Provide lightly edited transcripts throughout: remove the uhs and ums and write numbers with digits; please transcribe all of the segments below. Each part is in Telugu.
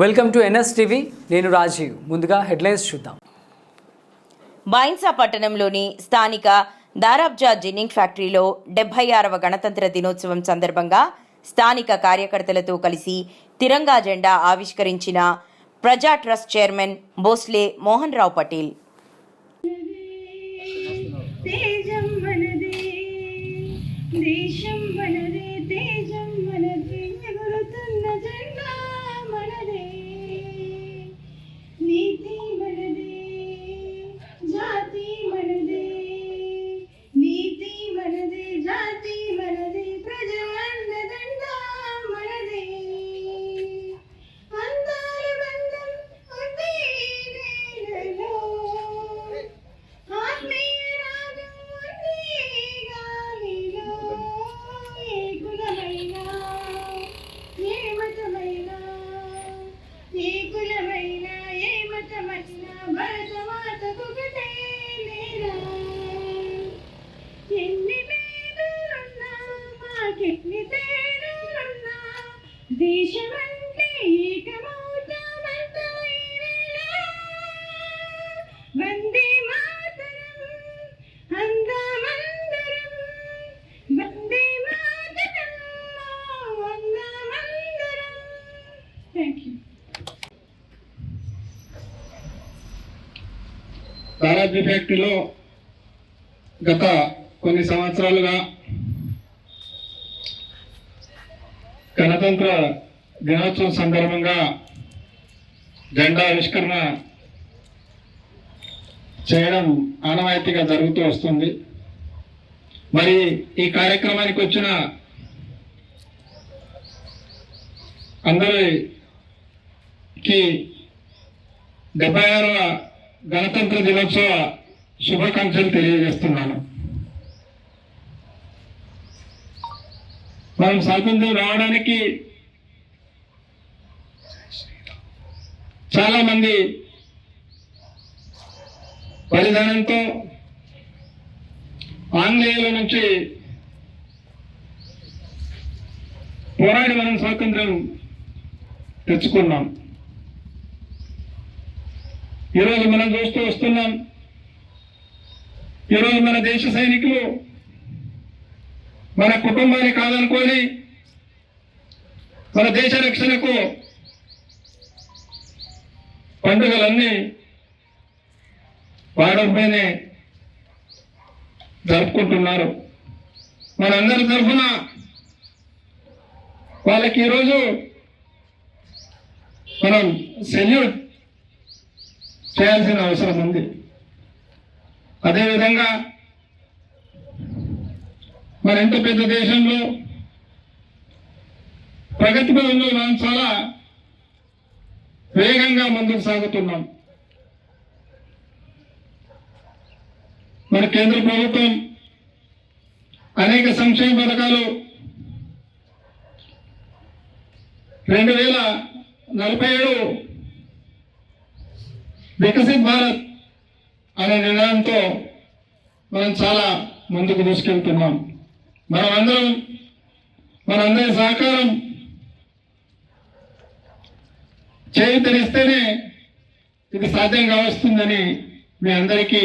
Welcome to NS TV. నేను రాజీవ్. ముందుగా హెడ్లైన్స్ చూద్దాం. బైన్సా పట్టణంలోని స్థానిక దారాబ్జా జిన్నింగ్ ఫ్యాక్టరీలో 76వ గణతంత్ర దినోత్సవం సందర్భంగా స్థానిక కార్యకర్తలతో కలిసి తిరంగా జెండా ఆవిష్కరించిన ప్రజా ట్రస్ట్ చైర్మన్ భోస్లే మోహన్ రావు పటేల్. దేశమంటే ఏకమౌతామంతా వందే మాతరం అందామందరం వందే మాతరం అందామందరం. Thank you. దారాబ్జా ఫ్యాక్టరీలో గత కొన్ని సంవత్సరాలుగా గణతంత్ర దినోత్సవం సందర్భంగా జెండా ఆవిష్కరణ చేయడం ఆనవాయితీగా జరుగుతూ వస్తుంది. మరి ఈ కార్యక్రమానికి వచ్చిన అందరికి 76వ గణతంత్ర దినోత్సవ శుభాకాంక్షలు తెలియజేస్తున్నాను. మనం స్వాతంత్రం రావడానికి చాలా మంది బలిదానంతో ఆంగ్లేయుల నుంచి పోరాడి మనం స్వాతంత్రం తెచ్చుకున్నాం. ఈరోజు మనం చూస్తూ వస్తున్నాం. ఈరోజు మన దేశ సైనికులు మన కుటుంబాన్ని కాదనుకొని మన దేశ రక్షణకు పండుగలన్నీ వాడపైనే జరుపుకుంటున్నారు. మనందరి తరఫున వాళ్ళకి ఈరోజు మనం సెల్యూట్ చేయాల్సిన అవసరం ఉంది. అదేవిధంగా మన ఎంత పెద్ద దేశంలో ప్రగతి పదంలో మనం చాలా వేగంగా ముందుకు సాగుతున్నాం. మన కేంద్ర ప్రభుత్వం అనేక సంక్షేమ పథకాలు 2047 వికసిత్ భారత్ అనే నిర్ణయంతో మనం చాలా ముందుకు తీసుకెళ్తున్నాం. మనందరి సహకారం చేయితనిస్తేనే ఇది సాధ్యంగా వస్తుందని మీ అందరికీ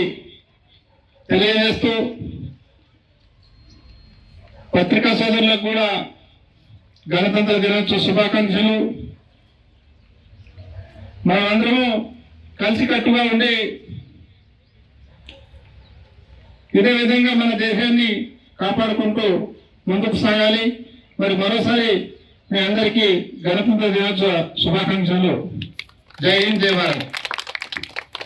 తెలియజేస్తూ పత్రికా సోదరులకు కూడా గణతంత్ర దినోత్సవ శుభాకాంక్షలు. మనమందరము కలిసికట్టుగా ఉండి ఇదే విధంగా మన దేశాన్ని కాపాడుకుంటూ ముందుకు సాగాలి. మరి మరోసారి మీ అందరికీ గణతంత్ర దినోత్సవ శుభాకాంక్షలు. జై హింద్, జై భారత్.